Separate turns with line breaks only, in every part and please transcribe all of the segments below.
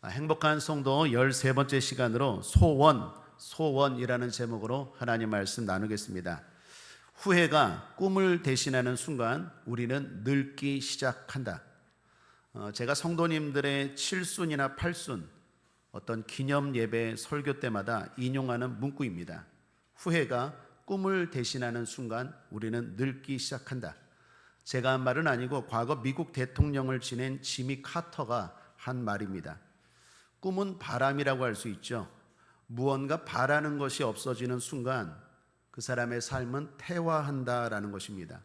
행복한 성도 13번째 시간으로 소원이라는 제목으로 하나님 말씀 나누겠습니다. 후회가 꿈을 대신하는 순간 우리는 늙기 시작한다. 제가 성도님들의 칠순이나 팔순 어떤 기념 예배 설교 때마다 인용하는 문구입니다. 후회가 꿈을 대신하는 순간 우리는 늙기 시작한다. 제가 한 말은 아니고 과거 미국 대통령을 지낸 지미 카터가 한 말입니다. 꿈은 바람이라고 할 수 있죠. 무언가 바라는 것이 없어지는 순간 그 사람의 삶은 퇴화한다라는 것입니다.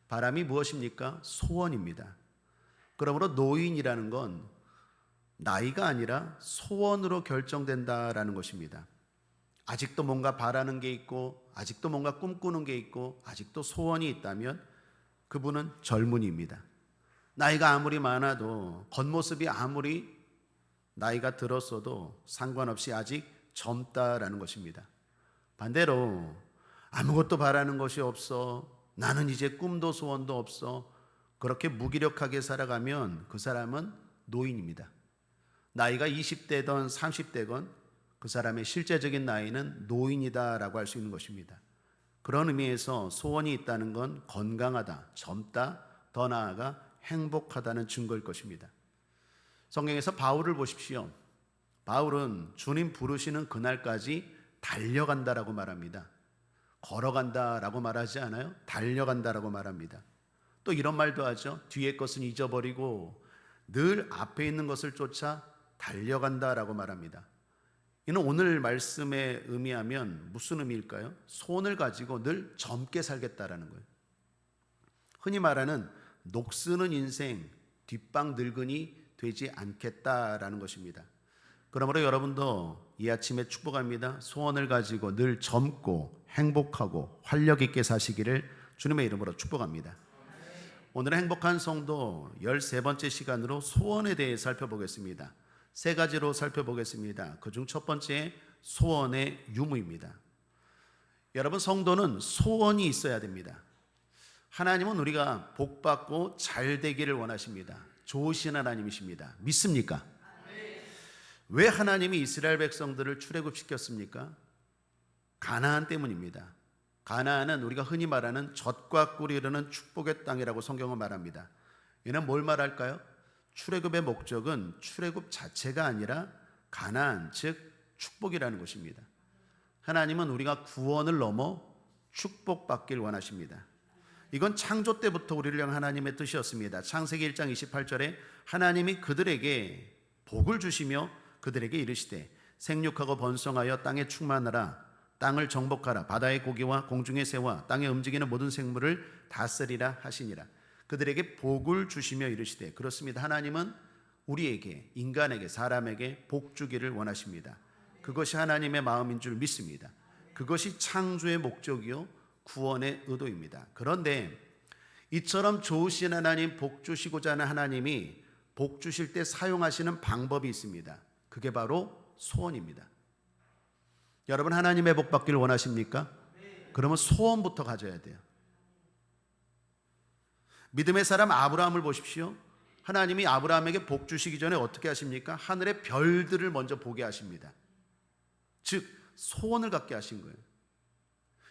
바람이 무엇입니까? 소원입니다. 그러므로 노인이라는 건 나이가 아니라 소원으로 결정된다라는 것입니다. 아직도 뭔가 바라는 게 있고, 아직도 뭔가 꿈꾸는 게 있고, 아직도 소원이 있다면 그분은 젊은이입니다. 나이가 아무리 많아도, 겉모습이 아무리 나이가 들었어도 상관없이 아직 젊다라는 것입니다. 반대로 아무것도 바라는 것이 없어, 나는 이제 꿈도 소원도 없어, 그렇게 무기력하게 살아가면 그 사람은 노인입니다. 나이가 20대든 30대건 그 사람의 실제적인 나이는 노인이다라고 할 수 있는 것입니다. 그런 의미에서 소원이 있다는 건 건강하다, 젊다, 더 나아가 행복하다는 증거일 것입니다. 성경에서 바울을 보십시오. 바울은 주님 부르시는 그날까지 달려간다라고 말합니다. 걸어간다라고 말하지 않아요? 달려간다라고 말합니다. 또 이런 말도 하죠. 뒤의 것은 잊어버리고 늘 앞에 있는 것을 쫓아 달려간다라고 말합니다. 이는 오늘 말씀에 의미하면 무슨 의미일까요? 소원을 가지고 늘 젊게 살겠다라는 거예요. 흔히 말하는 녹쓰는 인생, 뒷방 늙은이 되지 않겠다라는 것입니다. 그러므로 여러분도 이 아침에 축복합니다. 소원을 가지고 늘 젊고 행복하고 활력 있게 사시기를 주님의 이름으로 축복합니다. 오늘은 행복한 성도 13번째 시간으로 소원에 대해 살펴보겠습니다. 세 가지로 살펴보겠습니다. 그중 첫 번째, 소원의 유무입니다. 여러분, 성도는 소원이 있어야 됩니다. 하나님은 우리가 복받고 잘 되기를 원하십니다. 좋으신 하나님이십니다. 믿습니까? 왜 하나님이 이스라엘 백성들을 출애굽시켰습니까? 가나안 때문입니다. 가나안은 우리가 흔히 말하는 젖과 꿀이 흐르는 축복의 땅이라고 성경은 말합니다. 이는 뭘 말할까요? 출애굽의 목적은 출애굽 자체가 아니라 가나안, 즉 축복이라는 것입니다. 하나님은 우리가 구원을 넘어 축복받길 원하십니다. 이건 창조 때부터 우리를 향한 하나님의 뜻이었습니다. 창세기 1장 28절에 하나님이 그들에게 복을 주시며 그들에게 이르시되 생육하고 번성하여 땅에 충만하라, 땅을 정복하라, 바다의 고기와 공중의 새와 땅에 움직이는 모든 생물을 다스리라 하시니라. 그들에게 복을 주시며 이르시되, 그렇습니다. 하나님은 우리에게, 인간에게, 사람에게 복 주기를 원하십니다. 그것이 하나님의 마음인 줄 믿습니다. 그것이 창조의 목적이요 구원의 의도입니다. 그런데 이처럼 좋으신 하나님, 복 주시고자 하는 하나님이 복 주실 때 사용하시는 방법이 있습니다. 그게 바로 소원입니다. 여러분, 하나님의 복 받기를 원하십니까? 그러면 소원부터 가져야 돼요. 믿음의 사람 아브라함을 보십시오. 하나님이 아브라함에게 복 주시기 전에 어떻게 하십니까? 하늘의 별들을 먼저 보게 하십니다. 즉 소원을 갖게 하신 거예요.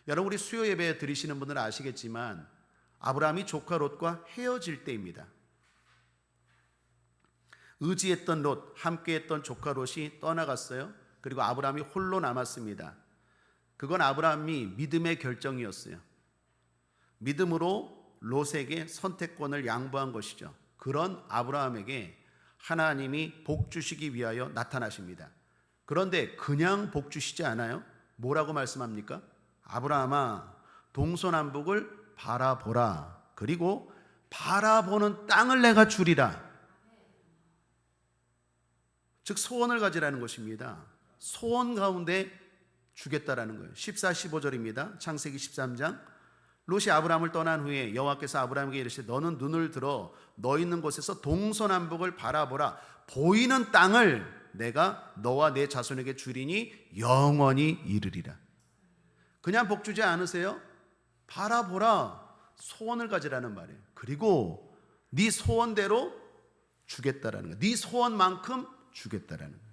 여러분, 우리 수요 예배 드리시는 분들은 아시겠지만 아브라함이 조카 롯과 헤어질 때입니다. 의지했던 롯, 함께했던 조카 롯이 떠나갔어요. 그리고 아브라함이 홀로 남았습니다. 그건 아브라함이 믿음의 결정이었어요. 믿음으로 롯에게 선택권을 양보한 것이죠. 그런 아브라함에게 하나님이 복 주시기 위하여 나타나십니다. 그런데 그냥 복 주시지 않아요. 뭐라고 말씀합니까? 아브라함아, 동서남북을 바라보라. 그리고 바라보는 땅을 내가 주리라. 즉 소원을 가지라는 것입니다. 소원 가운데 주겠다라는 거예요. 14, 15절입니다. 창세기 13장. 롯이 아브라함을 떠난 후에 여호와께서 아브라함에게 이르시되 너는 눈을 들어 너 있는 곳에서 동서남북을 바라보라. 보이는 땅을 내가 너와 내 자손에게 주리니 영원히 이르리라. 그냥 복 주지 않으세요? 바라보라. 소원을 가지라는 말이에요. 그리고 네 소원대로 주겠다라는 거예요. 네 소원만큼 주겠다라는 거예요.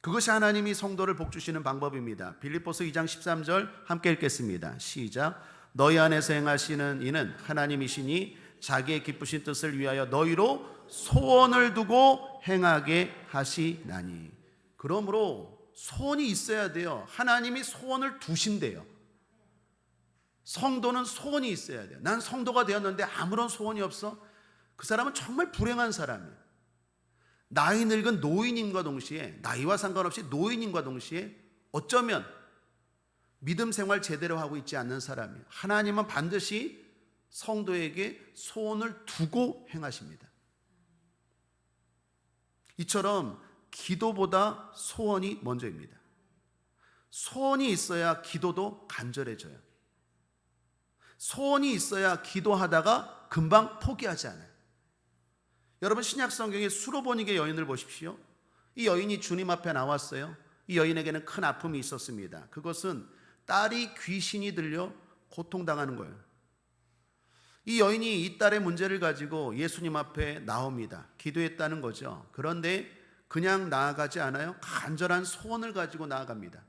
그것이 하나님이 성도를 복주시는 방법입니다. 빌립보서 2장 13절 함께 읽겠습니다. 시작. 너희 안에서 행하시는 이는 하나님이시니 자기의 기쁘신 뜻을 위하여 너희로 소원을 두고 행하게 하시나니. 그러므로 소원이 있어야 돼요. 하나님이 소원을 두신대요. 성도는 소원이 있어야 돼요. 난 성도가 되었는데 아무런 소원이 없어? 그 사람은 정말 불행한 사람이에요. 나이 늙은 노인임과 동시에, 나이와 상관없이 노인임과 동시에 어쩌면 믿음 생활 제대로 하고 있지 않는 사람이에요. 하나님은 반드시 성도에게 소원을 두고 행하십니다. 이처럼 기도보다 소원이 먼저입니다. 소원이 있어야 기도도 간절해져요. 소원이 있어야 기도하다가 금방 포기하지 않아요. 여러분, 신약 성경의 수로보니게 여인을 보십시오. 이 여인이 주님 앞에 나왔어요. 이 여인에게는 큰 아픔이 있었습니다. 그것은 딸이 귀신이 들려 고통당하는 거예요. 이 여인이 이 딸의 문제를 가지고 예수님 앞에 나옵니다. 기도했다는 거죠. 그런데 그냥 나아가지 않아요. 간절한 소원을 가지고 나아갑니다.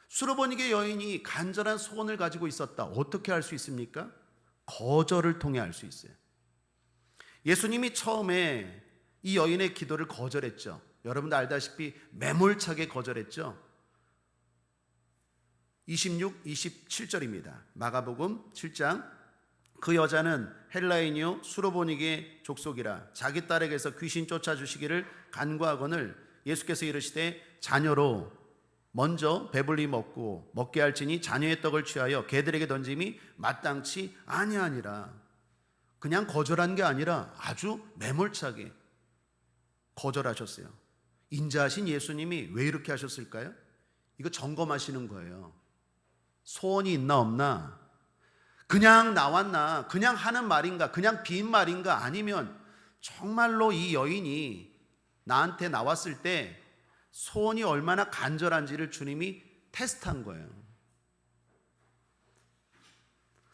수로보니게 여인이 간절한 소원을 가지고 있었다. 어떻게 알 수 있습니까? 거절을 통해 알 수 있어요. 예수님이 처음에 이 여인의 기도를 거절했죠. 여러분도 알다시피 매몰차게 거절했죠. 26, 27절입니다. 마가복음 7장. 그 여자는 헬라인이요 수로보니게 족속이라 자기 딸에게서 귀신 쫓아주시기를 간구하거늘 예수께서 이르시되 자녀로 먼저 배불리 먹고 먹게 할지니 자녀의 떡을 취하여 개들에게 던짐이 마땅치 아니하니라. 그냥 거절한 게 아니라 아주 매몰차게 거절하셨어요. 인자하신 예수님이 왜 이렇게 하셨을까요? 이거 점검하시는 거예요. 소원이 있나 없나, 그냥 나왔나, 그냥 하는 말인가, 그냥 빈 말인가, 아니면 정말로 이 여인이 나한테 나왔을 때 소원이 얼마나 간절한지를 주님이 테스트한 거예요.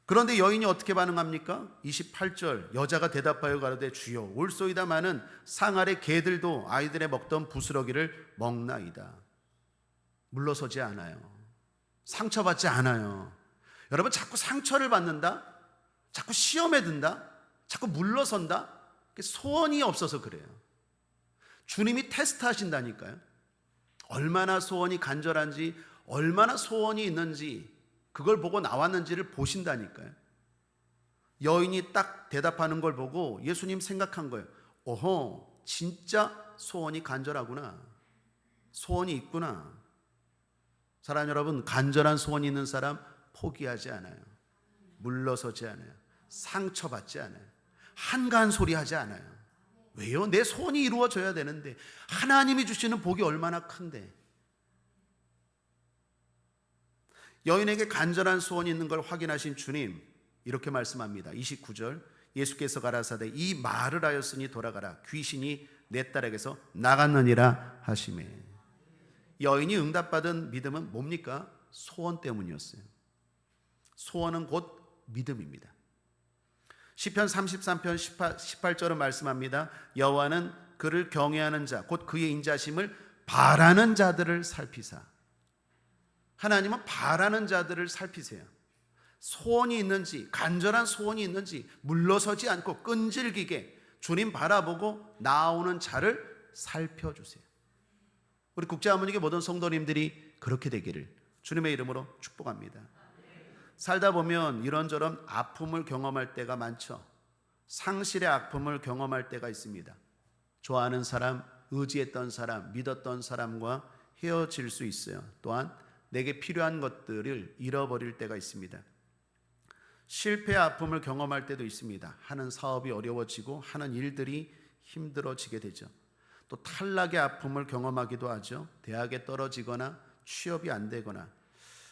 그런데 여인이 어떻게 반응합니까? 28절. 여자가 대답하여 가로되 주여 올소이다마는 상 아래 개들도 아이들의 먹던 부스러기를 먹나이다. 물러서지 않아요. 상처받지 않아요. 여러분, 자꾸 상처를 받는다, 자꾸 시험에 든다, 자꾸 물러선다, 소원이 없어서 그래요. 주님이 테스트하신다니까요. 얼마나 소원이 간절한지, 얼마나 소원이 있는지, 그걸 보고 나왔는지를 보신다니까요. 여인이 딱 대답하는 걸 보고 예수님 생각한 거예요. 오호, 진짜 소원이 간절하구나, 소원이 있구나. 사랑하는 여러분, 간절한 소원이 있는 사람 포기하지 않아요. 물러서지 않아요. 상처받지 않아요. 한가한 소리 하지 않아요. 왜요? 내 소원이 이루어져야 되는데, 하나님이 주시는 복이 얼마나 큰데. 여인에게 간절한 소원이 있는 걸 확인하신 주님 이렇게 말씀합니다. 29절. 예수께서 가라사대 이 말을 하였으니 돌아가라, 귀신이 내 딸에게서 나갔느니라 하시매. 여인이 응답받은 믿음은 뭡니까? 소원 때문이었어요. 소원은 곧 믿음입니다. 시편 33편 18절은 말씀합니다. 여호와는 그를 경외하는 자 곧 그의 인자심을 바라는 자들을 살피사. 하나님은 바라는 자들을 살피세요. 소원이 있는지, 간절한 소원이 있는지 물러서지 않고 끈질기게 주님 바라보고 나오는 자를 살펴주세요. 우리 국제아모니교 모든 성도님들이 그렇게 되기를 주님의 이름으로 축복합니다. 살다 보면 이런저런 아픔을 경험할 때가 많죠. 상실의 아픔을 경험할 때가 있습니다. 좋아하는 사람, 의지했던 사람, 믿었던 사람과 헤어질 수 있어요. 또한 내게 필요한 것들을 잃어버릴 때가 있습니다. 실패의 아픔을 경험할 때도 있습니다. 하는 사업이 어려워지고 하는 일들이 힘들어지게 되죠. 또 탈락의 아픔을 경험하기도 하죠. 대학에 떨어지거나 취업이 안 되거나,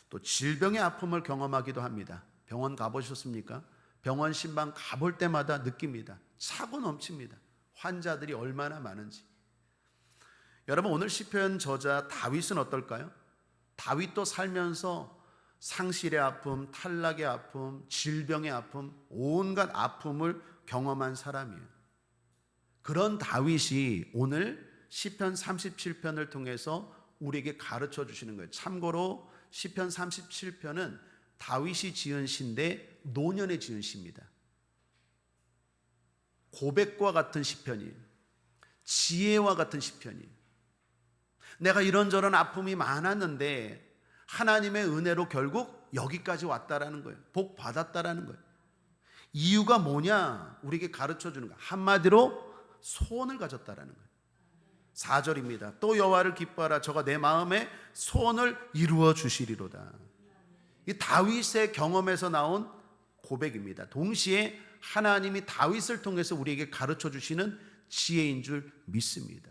또 질병의 아픔을 경험하기도 합니다. 병원 가보셨습니까? 병원 신방 가볼 때마다 느낍니다. 차고 넘칩니다. 환자들이 얼마나 많은지. 여러분, 오늘 시편 저자 다윗은 어떨까요? 다윗도 살면서 상실의 아픔, 탈락의 아픔, 질병의 아픔, 온갖 아픔을 경험한 사람이에요. 그런 다윗이 오늘 시편 37편을 통해서 우리에게 가르쳐 주시는 거예요. 참고로 시편 37편은 다윗이 지은 시인데 노년에 지은 시입니다. 고백과 같은 시편이에요. 지혜와 같은 시편이에요. 내가 이런저런 아픔이 많았는데 하나님의 은혜로 결국 여기까지 왔다라는 거예요. 복 받았다라는 거예요. 이유가 뭐냐? 우리에게 가르쳐 주는 거예요. 한마디로 소원을 가졌다라는 거예요. 4절입니다. 또 여호와를 기뻐하라. 저가 내 마음에 소원을 이루어 주시리로다. 이 다윗의 경험에서 나온 고백입니다. 동시에 하나님이 다윗을 통해서 우리에게 가르쳐 주시는 지혜인 줄 믿습니다.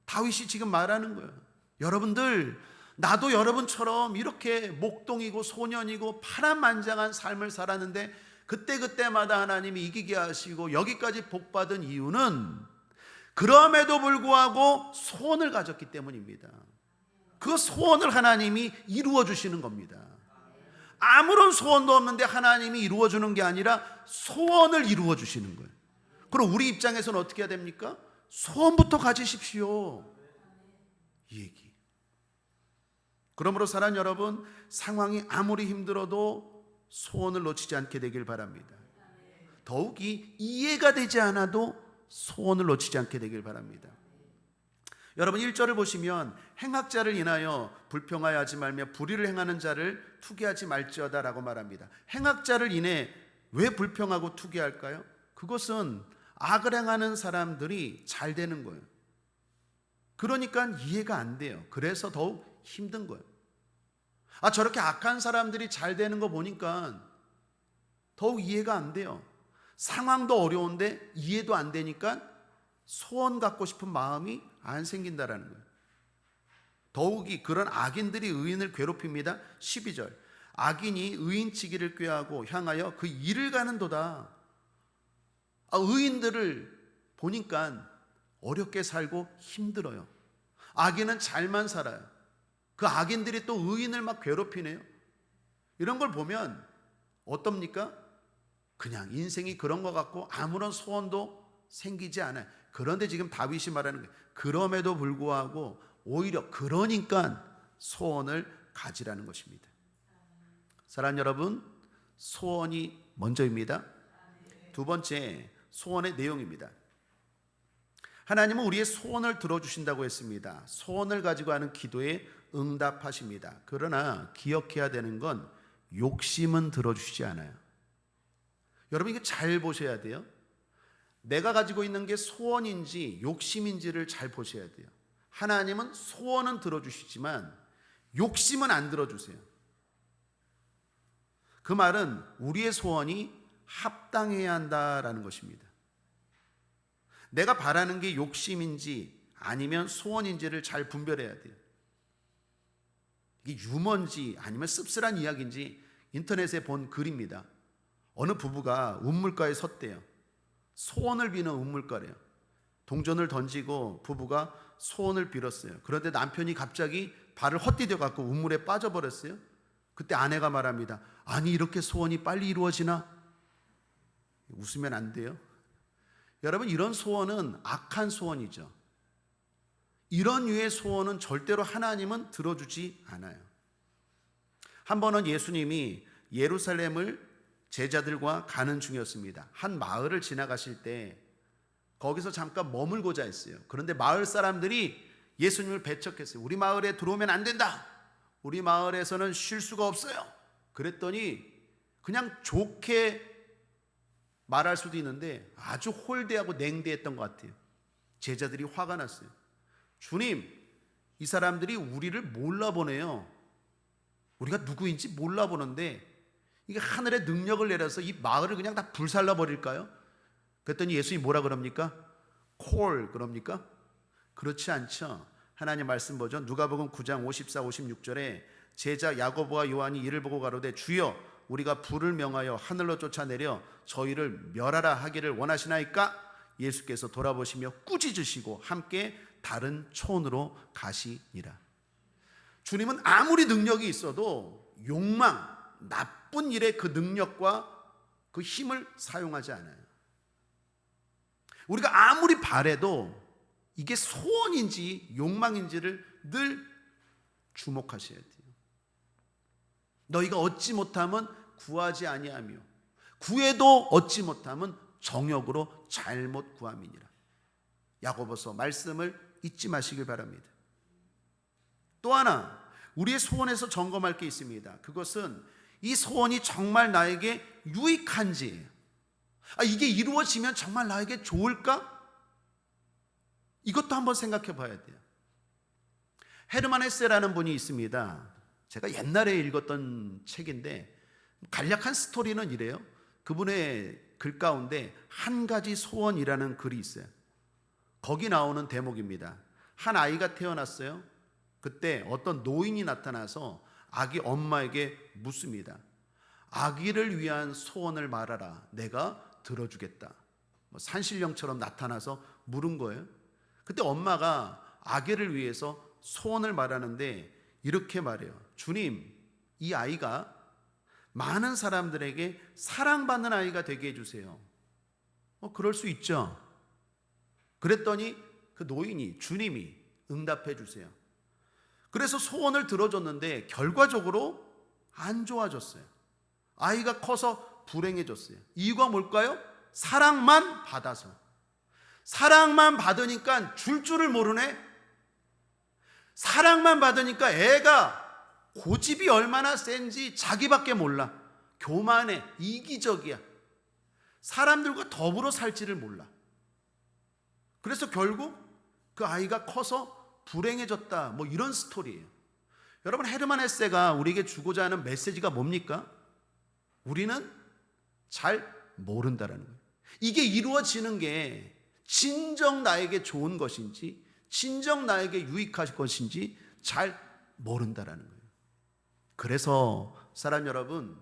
다윗이 지금 말하는 거예요. 여러분들, 나도 여러분처럼 이렇게 목동이고 소년이고 파란만장한 삶을 살았는데 그때마다 하나님이 이기게 하시고 여기까지 복받은 이유는 그럼에도 불구하고 소원을 가졌기 때문입니다. 그 소원을 하나님이 이루어 주시는 겁니다. 아무런 소원도 없는데 하나님이 이루어 주는 게 아니라 소원을 이루어 주시는 거예요. 그럼 우리 입장에서는 어떻게 해야 됩니까? 소원부터 가지십시오. 이 얘기. 그러므로 사랑하는 여러분, 상황이 아무리 힘들어도 소원을 놓치지 않게 되길 바랍니다. 더욱이 이해가 되지 않아도 소원을 놓치지 않게 되길 바랍니다. 여러분 1절을 보시면 행악자를 인하여 불평하여 하지 말며 불의를 행하는 자를 투기하지 말지어다 라고 말합니다. 행악자를 인해 왜 불평하고 투기할까요? 그것은 악을 행하는 사람들이 잘 되는 거예요. 그러니까 이해가 안 돼요. 그래서 더욱 힘든 거예요. 저렇게 악한 사람들이 잘 되는 거 보니까 더욱 이해가 안 돼요. 상황도 어려운데 이해도 안 되니까 소원 갖고 싶은 마음이 안 생긴다라는 거예요. 더욱이 그런 악인들이 의인을 괴롭힙니다. 12절 악인이 의인치기를 꾀하고 향하여 그 일을 가는도다. 의인들을 보니까 어렵게 살고 힘들어요. 악인은 잘만 살아요. 그 악인들이 또 의인을 막 괴롭히네요. 이런 걸 보면 어떻습니까? 그냥 인생이 그런 것 같고 아무런 소원도 생기지 않아요. 그런데 지금 다윗이 말하는 거예요. 그럼에도 불구하고 오히려 그러니까 소원을 가지라는 것입니다. 사랑하는 여러분, 소원이 먼저입니다. 두 번째, 소원의 내용입니다. 하나님은 우리의 소원을 들어주신다고 했습니다. 소원을 가지고 하는 기도에 응답하십니다. 그러나 기억해야 되는 건 욕심은 들어주시지 않아요. 여러분 이거 잘 보셔야 돼요. 내가 가지고 있는 게 소원인지 욕심인지를 잘 보셔야 돼요. 하나님은 소원은 들어주시지만 욕심은 안 들어주세요. 그 말은 우리의 소원이 합당해야 한다라는 것입니다. 내가 바라는 게 욕심인지 아니면 소원인지를 잘 분별해야 돼요. 이게 유머인지 아니면 씁쓸한 이야기인지 인터넷에 본 글입니다. 어느 부부가 운물가에 섰대요. 소원을 비는 운물가래요. 동전을 던지고 부부가 소원을 빌었어요. 그런데 남편이 갑자기 발을 헛디뎌 갖고 운물에 빠져버렸어요. 그때 아내가 말합니다. 아니 이렇게 소원이 빨리 이루어지나? 웃으면 안 돼요. 여러분 이런 소원은 악한 소원이죠. 이런 류의 소원은 절대로 하나님은 들어주지 않아요. 한 번은 예수님이 예루살렘을 제자들과 가는 중이었습니다. 한 마을을 지나가실 때 거기서 잠깐 머물고자 했어요. 그런데 마을 사람들이 예수님을 배척했어요. 우리 마을에 들어오면 안 된다. 우리 마을에서는 쉴 수가 없어요. 그랬더니 그냥 좋게 말할 수도 있는데 아주 홀대하고 냉대했던 것 같아요. 제자들이 화가 났어요. 주님, 이 사람들이 우리를 몰라보네요. 우리가 누구인지 몰라보는데 이게 하늘의 능력을 내려서 이 마을을 그냥 다 불살라 버릴까요? 그랬더니 예수님이 뭐라 그럽니까? 콜 그럽니까? 그렇지 않죠. 하나님 말씀 보죠. 누가복음 9장 54, 56절에 제자 야고보와 요한이 이를 보고 가로되 주여 우리가 불을 명하여 하늘로 쫓아내려 저희를 멸하라 하기를 원하시나이까? 예수께서 돌아보시며 꾸짖으시고 함께 다른 촌으로 가시니라. 주님은 아무리 능력이 있어도 욕망, 나쁜 일에 그 능력과 그 힘을 사용하지 않아요. 우리가 아무리 바래도 이게 소원인지 욕망인지를 늘 주목하셔야 돼요. 너희가 얻지 못하면 구하지 아니하며 구해도 얻지 못하면 정욕으로 잘못 구함이니라. 야고보서 말씀을 잊지 마시길 바랍니다. 또 하나 우리의 소원에서 점검할 게 있습니다. 그것은 이 소원이 정말 나에게 유익한지, 이게 이루어지면 정말 나에게 좋을까? 이것도 한번 생각해 봐야 돼요. 헤르만 헤세라는 분이 있습니다. 제가 옛날에 읽었던 책인데 간략한 스토리는 이래요. 그분의 글 가운데 한 가지 소원이라는 글이 있어요. 거기 나오는 대목입니다. 한 아이가 태어났어요. 그때 어떤 노인이 나타나서 아기 엄마에게 묻습니다. 아기를 위한 소원을 말하라. 내가 들어주겠다. 산신령처럼 나타나서 물은 거예요. 그때 엄마가 아기를 위해서 소원을 말하는데 이렇게 말해요. 주님, 이 아이가 많은 사람들에게 사랑받는 아이가 되게 해주세요. 그럴 수 있죠. 그랬더니 그 노인이, 주님이 응답해 주세요. 그래서 소원을 들어줬는데 결과적으로 안 좋아졌어요. 아이가 커서 불행해졌어요. 이유가 뭘까요? 사랑만 받아서. 사랑만 받으니까 줄 줄을 모르네. 사랑만 받으니까 애가 고집이 얼마나 센지 자기밖에 몰라. 교만해, 이기적이야. 사람들과 더불어 살지를 몰라. 그래서 결국 그 아이가 커서 불행해졌다, 이런 스토리예요. 여러분, 헤르만 헤세가 우리에게 주고자 하는 메시지가 뭡니까? 우리는 잘 모른다라는 거예요. 이게 이루어지는 게 진정 나에게 좋은 것인지, 진정 나에게 유익할 것인지 잘 모른다라는 거예요. 그래서 사람 여러분,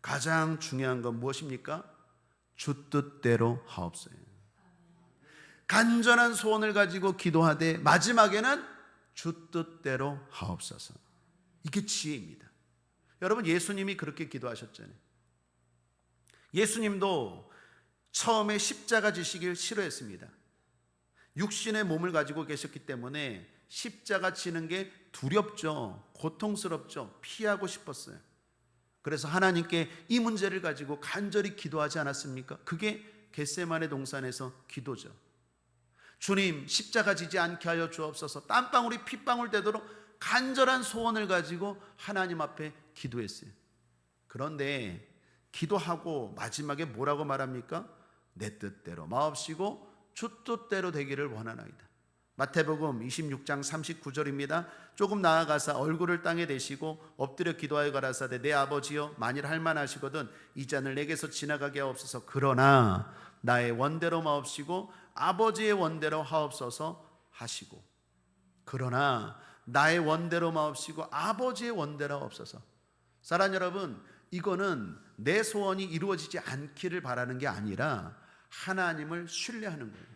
가장 중요한 건 무엇입니까? 주 뜻대로 하옵소서. 간절한 소원을 가지고 기도하되 마지막에는 주 뜻대로 하옵소서. 이게 지혜입니다. 여러분, 예수님이 그렇게 기도하셨잖아요. 예수님도 처음에 십자가 지시길 싫어했습니다. 육신의 몸을 가지고 계셨기 때문에 십자가 지는 게 두렵죠. 고통스럽죠. 피하고 싶었어요. 그래서 하나님께 이 문제를 가지고 간절히 기도하지 않았습니까? 그게 겟세마네 동산에서 기도죠. 주님, 십자가 지지 않게 하여 주옵소서. 땀방울이 핏방울 되도록 간절한 소원을 가지고 하나님 앞에 기도했어요. 그런데 기도하고 마지막에 뭐라고 말합니까? 내 뜻대로 마옵시고 주 뜻대로 되기를 원하나이다. 마태복음 26장 39절입니다. 조금 나아가사 얼굴을 땅에 대시고 엎드려 기도하여 가라사대 내 아버지여, 만일 할만하시거든 이 잔을 내게서 지나가게 하옵소서. 그러나 나의 원대로 마옵시고 아버지의 원대로 하옵소서 하시고, 그러나 나의 원대로 마옵시고 아버지의 원대로 하옵소서. 사랑 여러분, 이거는 내 소원이 이루어지지 않기를 바라는 게 아니라 하나님을 신뢰하는 거예요.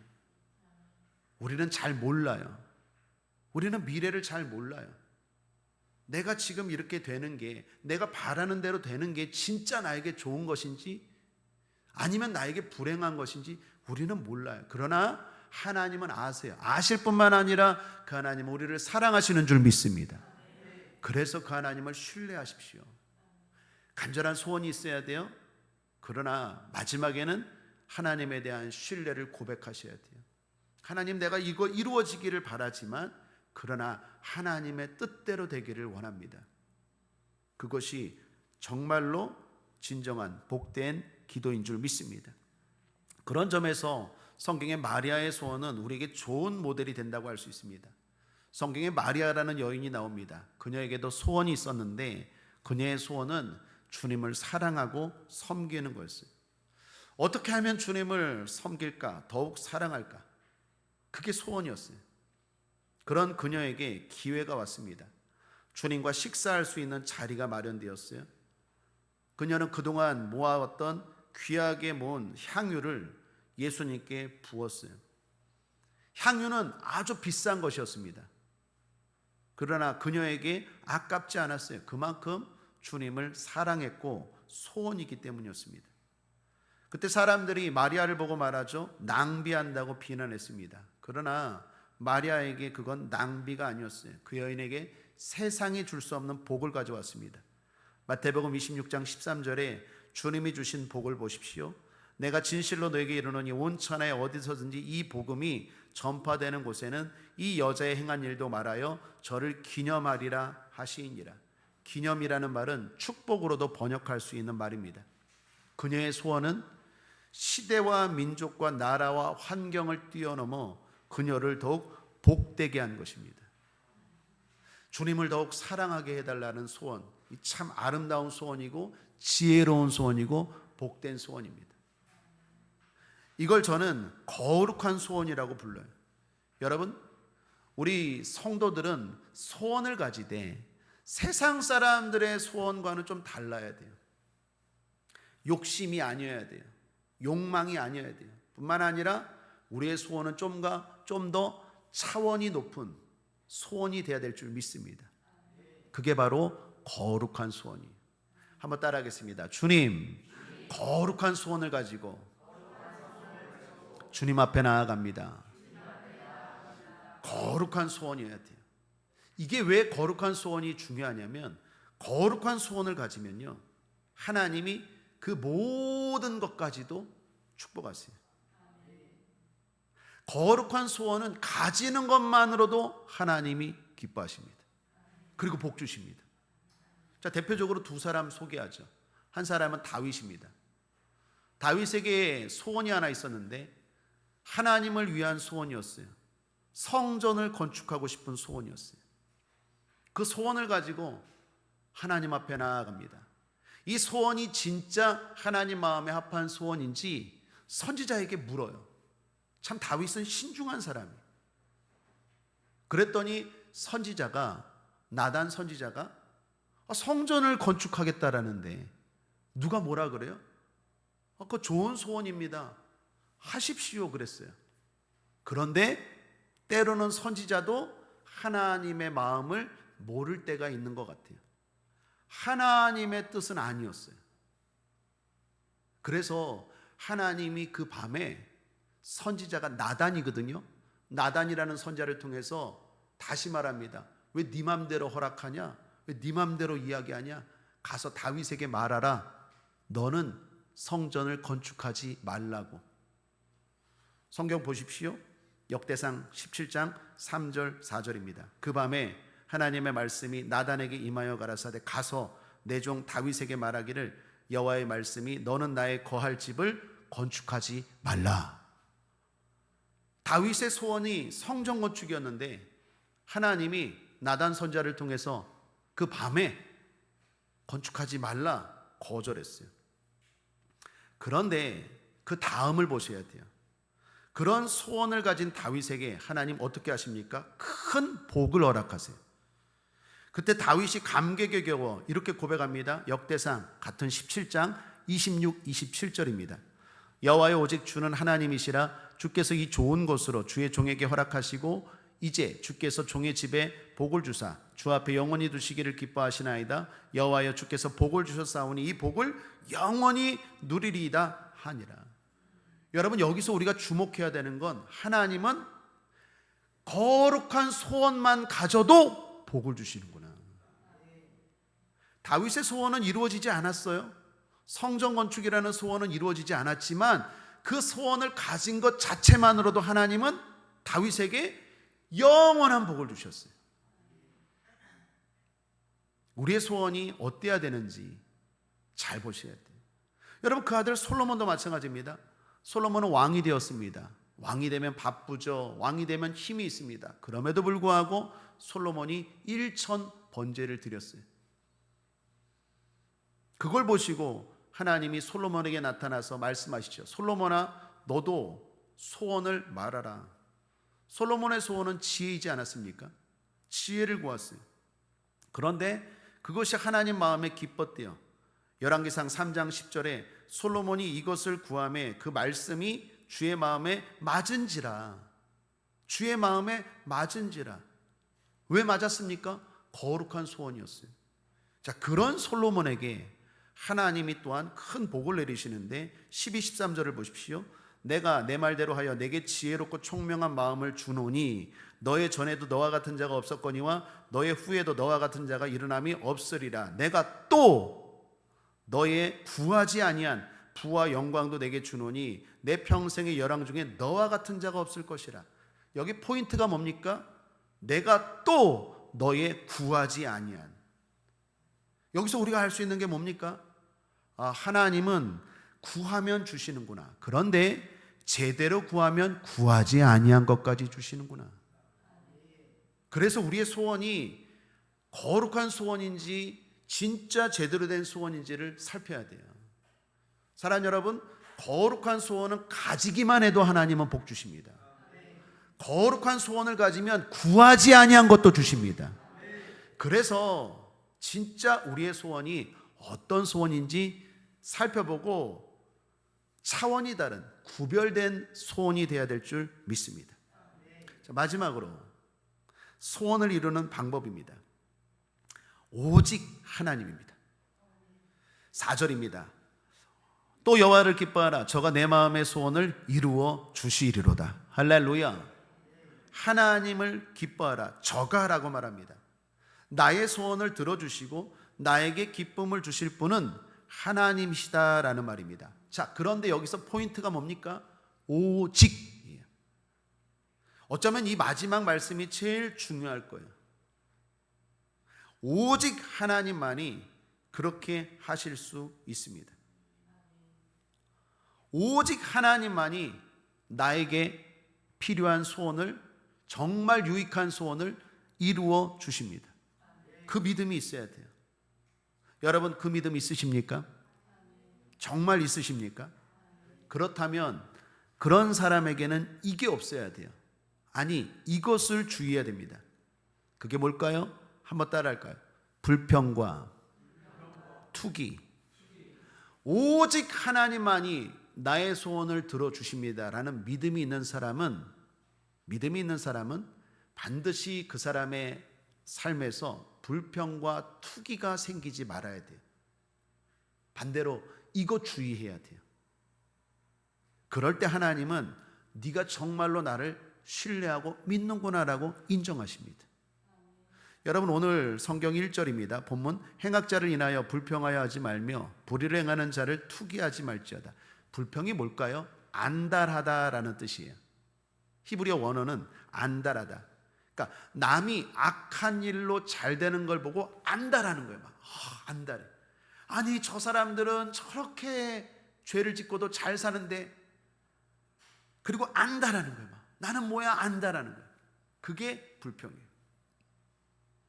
우리는 잘 몰라요. 우리는 미래를 잘 몰라요. 내가 지금 이렇게 되는 게, 내가 바라는 대로 되는 게 진짜 나에게 좋은 것인지 아니면 나에게 불행한 것인지 우리는 몰라요. 그러나 하나님은 아세요. 아실 뿐만 아니라 그 하나님은 우리를 사랑하시는 줄 믿습니다. 그래서 그 하나님을 신뢰하십시오. 간절한 소원이 있어야 돼요. 그러나 마지막에는 하나님에 대한 신뢰를 고백하셔야 돼요. 하나님, 내가 이거 이루어지기를 바라지만 그러나 하나님의 뜻대로 되기를 원합니다. 그것이 정말로 진정한 복된 기도인 줄 믿습니다. 그런 점에서 성경의 마리아의 소원은 우리에게 좋은 모델이 된다고 할 수 있습니다. 성경에 마리아라는 여인이 나옵니다. 그녀에게도 소원이 있었는데 그녀의 소원은 주님을 사랑하고 섬기는 거였어요. 어떻게 하면 주님을 섬길까? 더욱 사랑할까? 그게 소원이었어요. 그런 그녀에게 기회가 왔습니다. 주님과 식사할 수 있는 자리가 마련되었어요. 그녀는 그동안 모아왔던 귀하게 모은 향유를 예수님께 부었어요. 향유는 아주 비싼 것이었습니다. 그러나 그녀에게 아깝지 않았어요. 그만큼 주님을 사랑했고 소원이기 때문이었습니다. 그때 사람들이 마리아를 보고 말하죠. 낭비한다고 비난했습니다. 그러나 마리아에게 그건 낭비가 아니었어요. 그 여인에게 세상이 줄 수 없는 복을 가져왔습니다. 마태복음 26장 13절에 주님이 주신 복을 보십시오. 내가 진실로 너에게 이르노니 온 천하에 어디서든지 이 복음이 전파되는 곳에는 이 여자의 행한 일도 말하여 저를 기념하리라 하시니라. 기념이라는 말은 축복으로도 번역할 수 있는 말입니다. 그녀의 소원은 시대와 민족과 나라와 환경을 뛰어넘어 그녀를 더욱 복되게 한 것입니다. 주님을 더욱 사랑하게 해달라는 소원, 참 아름다운 소원이고 지혜로운 소원이고 복된 소원입니다. 이걸 저는 거룩한 소원이라고 불러요. 여러분, 우리 성도들은 소원을 가지되 세상 사람들의 소원과는 좀 달라야 돼요. 욕심이 아니어야 돼요. 욕망이 아니어야 돼요. 뿐만 아니라 우리의 소원은 좀 더 차원이 높은 소원이 되어야 될 줄 믿습니다. 그게 바로 거룩한 소원이에요. 한번 따라하겠습니다. 주님, 거룩한 소원을 가지고 주님 앞에 나아갑니다. 거룩한 소원이어야 돼요. 이게 왜 거룩한 소원이 중요하냐면, 거룩한 소원을 가지면요, 하나님이 그 모든 것까지도 축복하세요. 거룩한 소원은 가지는 것만으로도 하나님이 기뻐하십니다. 그리고 복 주십니다. 자, 대표적으로 두 사람 소개하죠. 한 사람은 다윗입니다. 다윗에게 소원이 하나 있었는데 하나님을 위한 소원이었어요. 성전을 건축하고 싶은 소원이었어요. 그 소원을 가지고 하나님 앞에 나아갑니다. 이 소원이 진짜 하나님 마음에 합한 소원인지 선지자에게 물어요. 참 다윗은 신중한 사람이에요. 그랬더니 나단 선지자가 성전을 건축하겠다라는데 누가 뭐라 그래요? 그거 좋은 소원입니다. 하십시오 그랬어요. 그런데 때로는 선지자도 하나님의 마음을 모를 때가 있는 것 같아요. 하나님의 뜻은 아니었어요. 그래서 하나님이 그 밤에 선지자가 나단이거든요. 나단이라는 선지자를 통해서 다시 말합니다. 왜 네 맘대로 허락하냐? 왜 네 맘대로 이야기하냐? 가서 다윗에게 말하라. 너는 성전을 건축하지 말라고. 성경 보십시오. 역대상 17장 3절 4절입니다. 그 밤에 하나님의 말씀이 나단에게 임하여 가라사대 가서 내 종 다윗에게 말하기를 여호와의 말씀이 너는 나의 거할 집을 건축하지 말라. 다윗의 소원이 성전 건축이었는데 하나님이 나단 선지자를 통해서 그 밤에 건축하지 말라 거절했어요. 그런데 그 다음을 보셔야 돼요. 그런 소원을 가진 다윗에게 하나님 어떻게 하십니까? 큰 복을 허락하세요. 그때 다윗이 감격에 겨워 이렇게 고백합니다. 역대상 같은 17장 26, 27절입니다. 여호와여 오직 주는 하나님이시라. 주께서 이 좋은 곳으로 주의 종에게 허락하시고 이제 주께서 종의 집에 복을 주사 주 앞에 영원히 두시기를 기뻐하시나이다. 여호와여 주께서 복을 주셨사오니 이 복을 영원히 누리리이다 하니라. 여러분, 여기서 우리가 주목해야 되는 건 하나님은 거룩한 소원만 가져도 복을 주시는구나. 다윗의 소원은 이루어지지 않았어요. 성전 건축이라는 소원은 이루어지지 않았지만 그 소원을 가진 것 자체만으로도 하나님은 다윗에게 영원한 복을 주셨어요. 우리의 소원이 어때야 되는지 잘 보셔야 돼요. 여러분, 그 아들 솔로몬도 마찬가지입니다. 솔로몬은 왕이 되었습니다. 왕이 되면 바쁘죠. 왕이 되면 힘이 있습니다. 그럼에도 불구하고 솔로몬이 1천 번제를 드렸어요. 그걸 보시고 하나님이 솔로몬에게 나타나서 말씀하시죠. 솔로몬아, 너도 소원을 말하라. 솔로몬의 소원은 지혜이지 않았습니까? 지혜를 구했어요. 그런데 그것이 하나님 마음에 기뻤대요. 열왕기상 3장 10절에 솔로몬이 이것을 구하매 그 말씀이 주의 마음에 맞은지라. 주의 마음에 맞은지라. 왜 맞았습니까? 거룩한 소원이었어요. 자, 그런 솔로몬에게 하나님이 또한 큰 복을 내리시는데 12, 13절을 보십시오. 내가 내 말대로 하여 내게 지혜롭고 총명한 마음을 주노니 너의 전에도 너와 같은 자가 없었거니와 너의 후에도 너와 같은 자가 일어남이 없으리라. 내가 또 너의 구하지 아니한 부와 영광도 내게 주노니 내 평생의 열왕 중에 너와 같은 자가 없을 것이라. 여기 포인트가 뭡니까? 내가 또 너의 구하지 아니한. 여기서 우리가 알 수 있는 게 뭡니까? 하나님은 구하면 주시는구나. 그런데 제대로 구하면 구하지 아니한 것까지 주시는구나. 그래서 우리의 소원이 거룩한 소원인지 진짜 제대로 된 소원인지를 살펴야 돼요. 사랑하는 여러분, 거룩한 소원은 가지기만 해도 하나님은 복 주십니다. 거룩한 소원을 가지면 구하지 아니한 것도 주십니다. 그래서 진짜 우리의 소원이 어떤 소원인지 살펴보고 차원이 다른 구별된 소원이 되어야 될 줄 믿습니다. 자, 마지막으로 소원을 이루는 방법입니다. 오직 하나님입니다. 4절입니다. 또 여호와를 기뻐하라. 저가 내 마음의 소원을 이루어 주시리로다. 할렐루야. 하나님을 기뻐하라. 저가라고 말합니다. 나의 소원을 들어주시고 나에게 기쁨을 주실 분은 하나님이시다라는 말입니다. 자, 그런데 여기서 포인트가 뭡니까? 오직. 어쩌면 이 마지막 말씀이 제일 중요할 거예요. 오직 하나님만이 그렇게 하실 수 있습니다. 오직 하나님만이 나에게 필요한 소원을, 정말 유익한 소원을 이루어 주십니다. 그 믿음이 있어야 돼요. 여러분, 그 믿음 있으십니까? 정말 있으십니까? 그렇다면 그런 사람에게는 이게 없어야 돼요. 아니, 이것을 주의해야 됩니다. 그게 뭘까요? 한번 따라할까요? 불평과 투기. 오직 하나님만이 나의 소원을 들어주십니다라는 믿음이 있는 사람은 반드시 그 사람의 삶에서 불평과 투기가 생기지 말아야 돼요. 반대로 이거 주의해야 돼요. 그럴 때 하나님은 네가 정말로 나를 신뢰하고 믿는구나라고 인정하십니다. 여러분, 오늘 성경 1절입니다. 본문, 행악자를 인하여 불평하여 하지 말며 불의를 행하는 자를 투기하지 말지어다. 불평이 뭘까요? 안달하다라는 뜻이에요. 히브리어 원어는 안달하다. 그러니까 남이 악한 일로 잘 되는 걸 보고 안달하는 거예요. 안달해. 아니, 저 사람들은 저렇게 죄를 짓고도 잘 사는데, 그리고 안달하는 거예요. 나는 뭐야? 안달하는 거예요. 그게 불평이에요.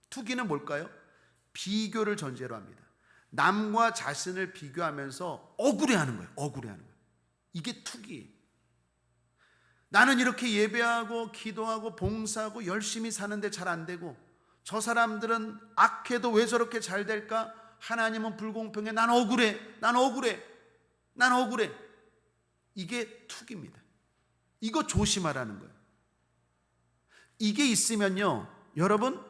투기는 뭘까요? 비교를 전제로 합니다. 남과 자신을 비교하면서 억울해하는 거예요. 억울해하는 거예요. 이게 투기예요. 나는 이렇게 예배하고 기도하고 봉사하고 열심히 사는데 잘 안 되고, 저 사람들은 악해도 왜 저렇게 잘 될까? 하나님은 불공평해. 난 억울해. 난 억울해. 난 억울해. 이게 투기입니다. 이거 조심하라는 거예요. 이게 있으면요, 여러분,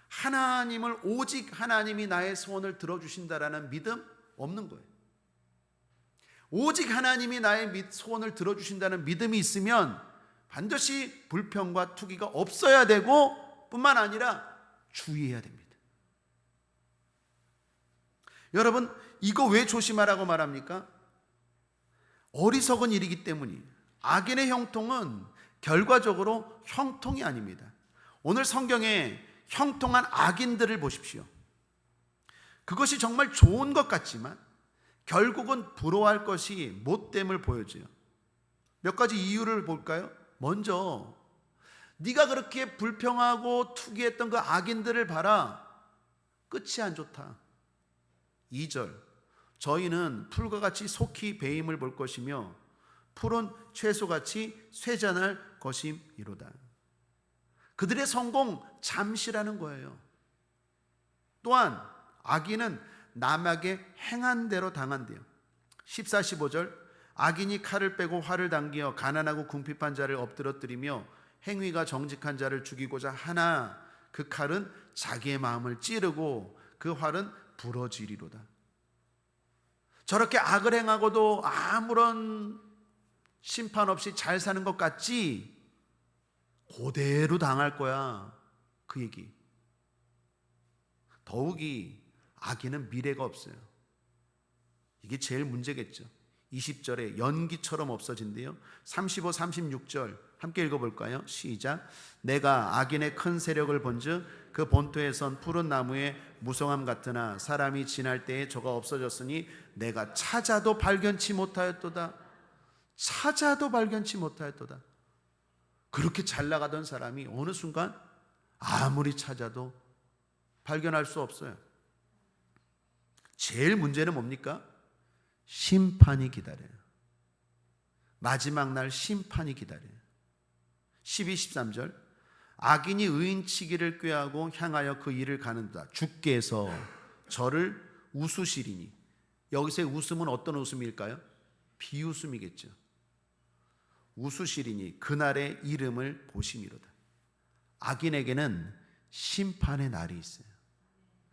하나님을, 오직 하나님이 나의 소원을 들어주신다라는 믿음 없는 거예요. 오직 하나님이 나의 소원을 들어주신다는 믿음이 있으면 반드시 불평과 투기가 없어야 되고, 뿐만 아니라 주의해야 됩니다. 여러분, 이거 왜 조심하라고 말합니까? 어리석은 일이기 때문이에요. 악인의 형통은 결과적으로 형통이 아닙니다. 오늘 성경에 형통한 악인들을 보십시오. 그것이 정말 좋은 것 같지만 결국은 부러워할 것이 못됨을 보여줘요. 몇 가지 이유를 볼까요? 먼저, 네가 그렇게 불평하고 투기했던 그 악인들을 봐라. 끝이 안 좋다. 2절, 저희는 풀과 같이 속히 배임을 볼 것이며 푸른 채소같이 쇠잔할 것임이로다. 그들의 성공 잠시라는 거예요. 또한 악인은 남에게 행한 대로 당한대요. 14, 15절, 악인이 칼을 빼고 활을 당기어 가난하고 궁핍한 자를 엎드러뜨리며 행위가 정직한 자를 죽이고자 하나 그 칼은 자기의 마음을 찌르고 그 활은 부러지리로다. 저렇게 악을 행하고도 아무런 심판 없이 잘 사는 것 같지? 그대로 당할 거야. 그 얘기. 더욱이 악인은 미래가 없어요. 이게 제일 문제겠죠. 20절에 연기처럼 없어진대요. 35, 36절 함께 읽어볼까요? 시작. 내가 악인의 큰 세력을 본즉 그 본토에선 푸른 나무의 무성함 같으나 사람이 지날 때에 저가 없어졌으니 내가 찾아도 발견치 못하였도다. 찾아도 발견치 못하였도다. 그렇게 잘 나가던 사람이 어느 순간 아무리 찾아도 발견할 수 없어요. 제일 문제는 뭡니까? 심판이 기다려요. 마지막 날 심판이 기다려요. 12, 13절 악인이 의인치기를 꾀하고 향하여 그 일을 가는도다. 주께서 저를 웃으시리니. 여기서의 웃음은 어떤 웃음일까요? 비웃음이겠죠. 웃으시리니 그날의 이름을 보심이로다. 악인에게는 심판의 날이 있어요.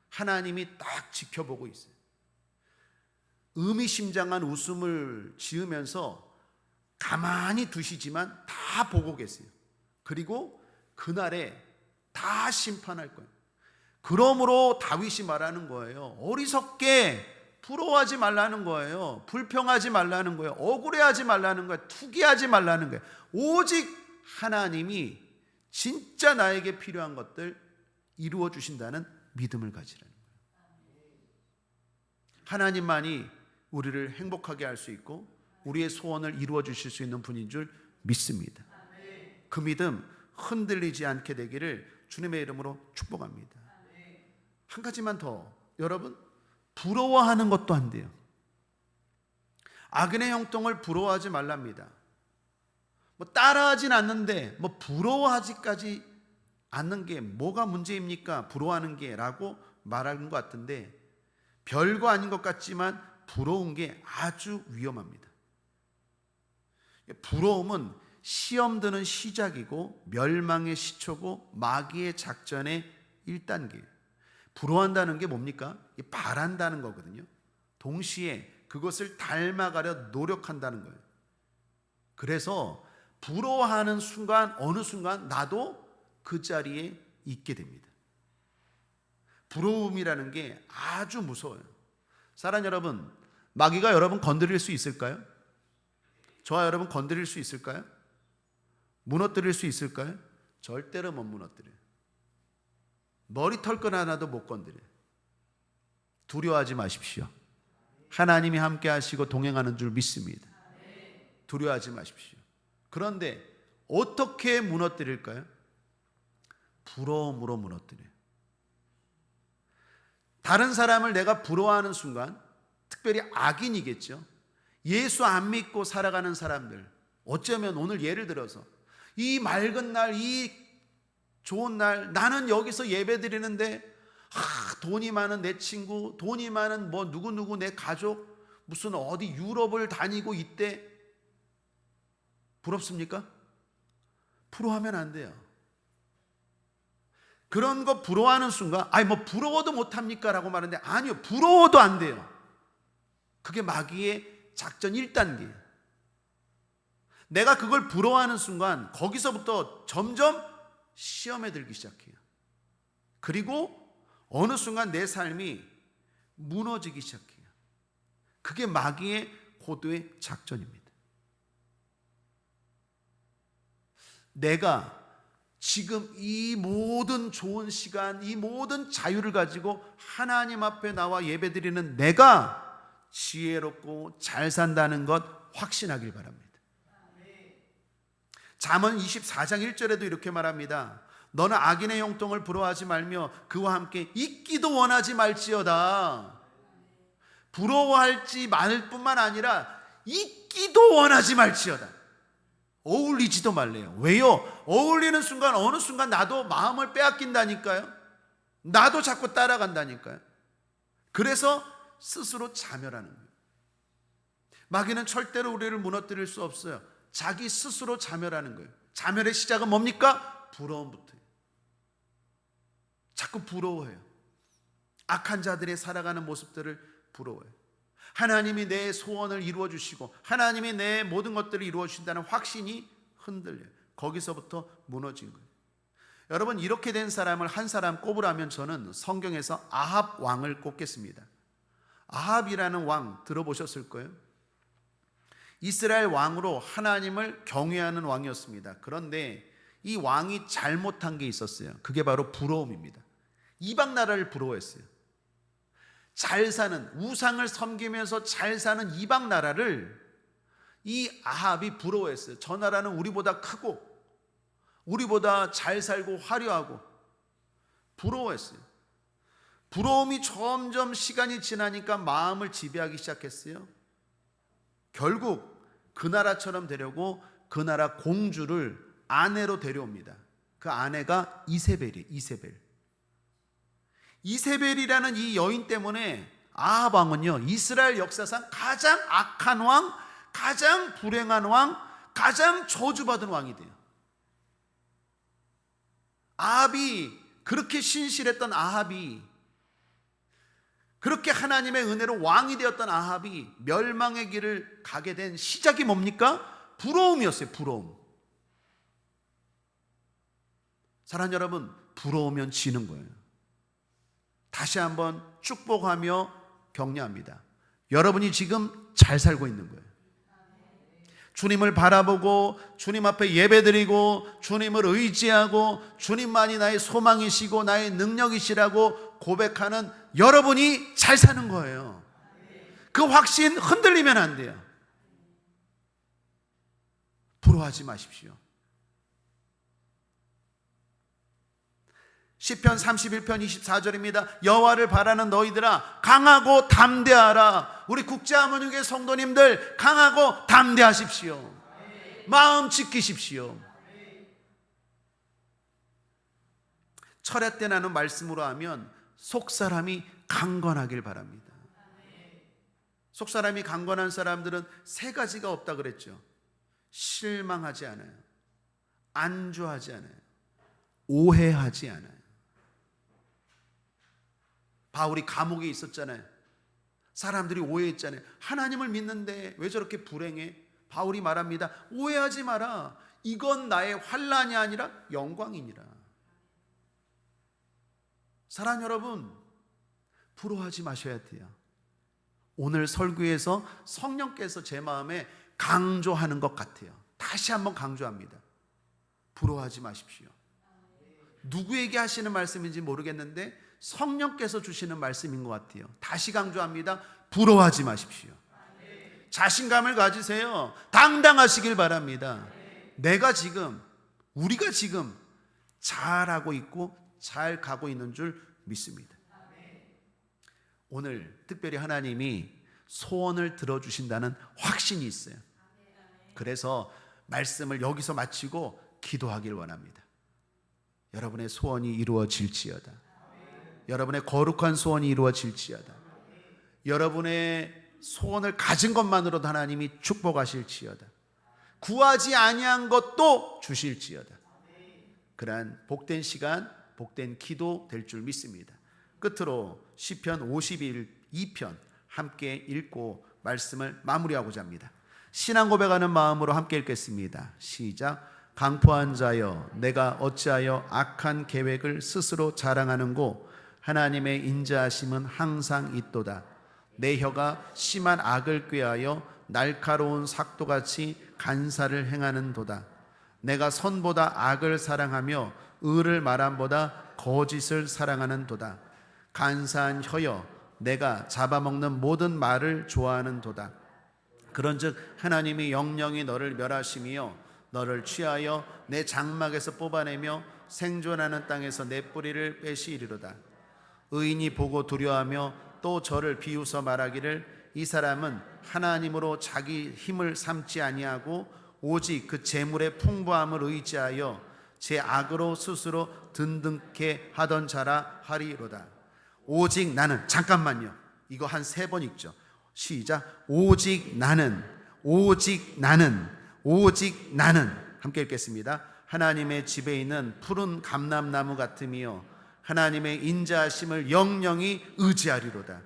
하나님이 딱 지켜보고 있어요. 의미심장한 웃음을 지으면서 가만히 두시지만 다 보고 계세요. 그리고 그날에 다 심판할 거예요. 그러므로 다윗이 말하는 거예요. 어리석게 부러워하지 말라는 거예요. 불평하지 말라는 거예요. 억울해하지 말라는 거예요. 투기하지 말라는 거예요. 오직 하나님이 진짜 나에게 필요한 것들 이루어 주신다는 믿음을 가지라는 거예요. 하나님만이 우리를 행복하게 할 수 있고 우리의 소원을 이루어 주실 수 있는 분인 줄 믿습니다. 그 믿음 흔들리지 않게 되기를 주님의 이름으로 축복합니다. 한 가지만 더, 여러분, 부러워하는 것도 안 돼요. 악인의 형통을 부러워하지 말랍니다. 따라하진 않는데 부러워하지까지 않는 게 뭐가 문제입니까? 부러워하는 게 라고 말하는 것 같은데 별거 아닌 것 같지만 부러운 게 아주 위험합니다. 부러움은 시험 드는 시작이고 멸망의 시초고 마귀의 작전의 1단계예요. 부러워한다는 게 뭡니까? 바란다는 거거든요. 동시에 그것을 닮아가려 노력한다는 거예요. 그래서 부러워하는 순간 어느 순간 나도 그 자리에 있게 됩니다. 부러움이라는 게 아주 무서워요. 사랑 여러분, 마귀가 여러분 건드릴 수 있을까요? 저와 여러분 건드릴 수 있을까요? 무너뜨릴 수 있을까요? 절대로 못 무너뜨려요. 머리털 건 하나도 못 건드려요. 두려워하지 마십시오. 하나님이 함께 하시고 동행하는 줄 믿습니다. 두려워하지 마십시오. 그런데 어떻게 무너뜨릴까요? 부러움으로 무너뜨려요. 다른 사람을 내가 부러워하는 순간, 특별히 악인이겠죠. 예수 안 믿고 살아가는 사람들, 어쩌면 오늘 예를 들어서 이 맑은 날, 이 좋은 날, 나는 여기서 예배 드리는데 돈이 많은 내 친구, 돈이 많은 누구누구 내 가족, 무슨 어디 유럽을 다니고 있대. 부럽습니까? 부러워하면 안 돼요. 그런 거 부러워하는 순간 부러워도 못합니까? 라고 말하는데 아니요, 부러워도 안 돼요. 그게 마귀의 작전 1단계예요. 내가 그걸 부러워하는 순간 거기서부터 점점 시험에 들기 시작해요. 그리고 어느 순간 내 삶이 무너지기 시작해요. 그게 마귀의 고도의 작전입니다. 내가 지금 이 모든 좋은 시간, 이 모든 자유를 가지고 하나님 앞에 나와 예배드리는 내가 지혜롭고 잘 산다는 것 확신하길 바랍니다. 잠언 24장 1절에도 이렇게 말합니다. 너는 악인의 형통을 부러워하지 말며 그와 함께 있기도 원하지 말지어다. 부러워할지 말 뿐만 아니라 있기도 원하지 말지어다. 어울리지도 말래요. 왜요? 어울리는 순간 어느 순간 나도 마음을 빼앗긴다니까요. 나도 자꾸 따라간다니까요. 그래서 스스로 자멸하는 거예요. 마귀는 절대로 우리를 무너뜨릴 수 없어요. 자기 스스로 자멸하는 거예요. 자멸의 시작은 뭡니까? 부러움부터예요. 자꾸 부러워해요. 악한 자들의 살아가는 모습들을 부러워해요. 하나님이 내 소원을 이루어 주시고 하나님이 내 모든 것들을 이루어 주신다는 확신이 흔들려요. 거기서부터 무너진 거예요. 여러분, 이렇게 된 사람을 한 사람 꼽으라면 저는 성경에서 아합 왕을 꼽겠습니다. 아합이라는 왕 들어보셨을 거예요. 이스라엘 왕으로 하나님을 경외하는 왕이었습니다. 그런데 이 왕이 잘못한 게 있었어요. 그게 바로 부러움입니다. 이방 나라를 부러워했어요. 잘 사는, 우상을 섬기면서 잘 사는 이방 나라를 이 아합이 부러워했어요. 저 나라는 우리보다 크고 우리보다 잘 살고 화려하고 부러워했어요. 부러움이 점점 시간이 지나니까 마음을 지배하기 시작했어요. 결국 그 나라처럼 되려고 그 나라 공주를 아내로 데려옵니다. 그 아내가 이세벨이에요. 이세벨이라는 이 여인 때문에 아합 왕은요, 이스라엘 역사상 가장 악한 왕, 가장 불행한 왕, 가장 저주받은 왕이 돼요. 아합이, 그렇게 신실했던 아합이, 그렇게 하나님의 은혜로 왕이 되었던 아합이 멸망의 길을 가게 된 시작이 뭡니까? 부러움이었어요. 부러움. 사랑하는 여러분, 부러우면 지는 거예요. 다시 한번 축복하며 격려합니다. 여러분이 지금 잘 살고 있는 거예요. 주님을 바라보고 주님 앞에 예배드리고 주님을 의지하고 주님만이 나의 소망이시고 나의 능력이시라고 고백하는 여러분이 잘 사는 거예요. 그 확신 흔들리면 안 돼요. 부러워하지 마십시오. 시편 31편 24절입니다. 여호와를 바라는 너희들아 강하고 담대하라. 우리 국제하모니교회 성도님들 강하고 담대하십시오. 마음 지키십시오. 철야 때 나눈 말씀으로 하면 속사람이 강건하길 바랍니다. 속사람이 강건한 사람들은 세 가지가 없다 그랬죠. 실망하지 않아요. 안주하지 않아요. 오해하지 않아요. 바울이 감옥에 있었잖아요. 사람들이 오해했잖아요. 하나님을 믿는데 왜 저렇게 불행해? 바울이 말합니다. 오해하지 마라. 이건 나의 환난이 아니라 영광이니라. 사랑하는 여러분, 부러워하지 마셔야 돼요. 오늘 설교에서 성령께서 제 마음에 강조하는 것 같아요. 다시 한번 강조합니다. 부러워하지 마십시오. 누구에게 하시는 말씀인지 모르겠는데 성령께서 주시는 말씀인 것 같아요. 다시 강조합니다. 부러워하지 마십시오. 자신감을 가지세요. 당당하시길 바랍니다. 내가 지금, 우리가 지금 잘하고 있고 잘 가고 있는 줄 믿습니다. 오늘 특별히 하나님이 소원을 들어주신다는 확신이 있어요. 그래서 말씀을 여기서 마치고 기도하길 원합니다. 여러분의 소원이 이루어질지어다. 여러분의 거룩한 소원이 이루어질지어다. 여러분의 소원을 가진 것만으로도 하나님이 축복하실지어다. 구하지 아니한 것도 주실지어다. 그러한 복된 시간, 복된 기도 될 줄 믿습니다. 끝으로 시편 52편 함께 읽고 말씀을 마무리하고자 합니다. 신앙 고백하는 마음으로 함께 읽겠습니다. 시작. 강포한 자여 내가 어찌하여 악한 계획을 스스로 자랑하는고 하나님의 인자하심은 항상 있도다. 내 혀가 심한 악을 꾀하여 날카로운 삭도같이 간사를 행하는도다. 내가 선보다 악을 사랑하며 의를 말함보다 거짓을 사랑하는도다. 간사한 혀여 내가 잡아먹는 모든 말을 좋아하는도다. 그런즉 하나님이 영영이 너를 멸하시며 너를 취하여 내 장막에서 뽑아내며 생존하는 땅에서 내 뿌리를 빼시리로다. 의인이 보고 두려워하며 또 저를 비웃어 말하기를 이 사람은 하나님으로 자기 힘을 삼지 아니하고 오직 그 재물의 풍부함을 의지하여 제 악으로 스스로 든든케 하던 자라 하리로다. 오직 나는, 잠깐만요, 이거 한 3번 읽죠. 시작. 오직 나는, 오직 나는, 오직 나는. 함께 읽겠습니다. 하나님의 집에 있는 푸른 감람나무 같으며 하나님의 인자하심을 영영히 의지하리로다.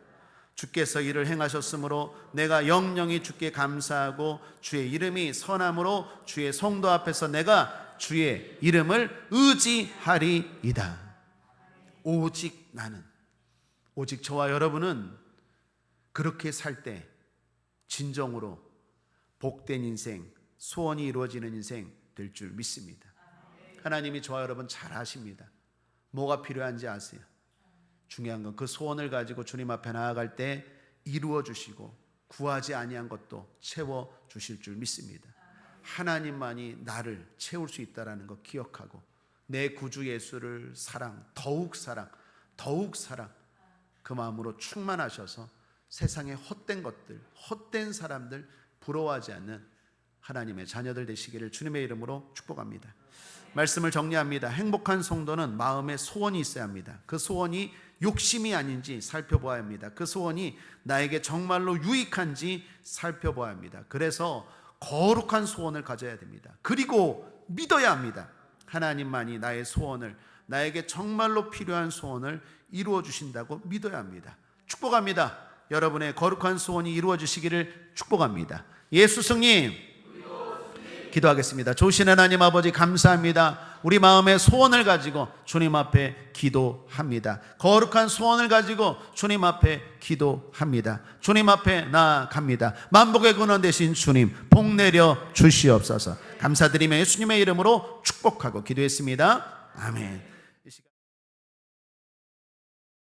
주께서 이를 행하셨으므로 내가 영영이 주께 감사하고 주의 이름이 선함으로 주의 성도 앞에서 내가 주의 이름을 의지하리이다. 오직 나는, 오직 저와 여러분은 그렇게 살 때 진정으로 복된 인생, 소원이 이루어지는 인생 될 줄 믿습니다. 하나님이 저와 여러분 잘 아십니다. 뭐가 필요한지 아세요. 중요한 건 그 소원을 가지고 주님 앞에 나아갈 때 이루어 주시고 구하지 아니한 것도 채워 주실 줄 믿습니다. 하나님만이 나를 채울 수 있다는 것 기억하고 내 구주 예수를 더욱 사랑 그 마음으로 충만하셔서 세상의 헛된 것들, 헛된 사람들 부러워하지 않는 하나님의 자녀들 되시기를 주님의 이름으로 축복합니다. 말씀을 정리합니다. 행복한 성도는 마음에 소원이 있어야 합니다. 그 소원이 욕심이 아닌지 살펴보아야 합니다. 그 소원이 나에게 정말로 유익한지 살펴보아야 합니다. 그래서 거룩한 소원을 가져야 됩니다. 그리고 믿어야 합니다. 하나님만이 나의 소원을, 나에게 정말로 필요한 소원을 이루어 주신다고 믿어야 합니다. 축복합니다. 여러분의 거룩한 소원이 이루어 주시기를 축복합니다. 예수 승님, 기도하겠습니다. 좋으신 하나님 아버지 감사합니다. 우리 마음의 소원을 가지고 주님 앞에 기도합니다. 거룩한 소원을 가지고 주님 앞에 기도합니다. 주님 앞에 나아갑니다. 만복의 근원 되신 주님, 복 내려 주시옵소서. 감사드리며 예수님의 이름으로 축복하고 기도했습니다. 아멘.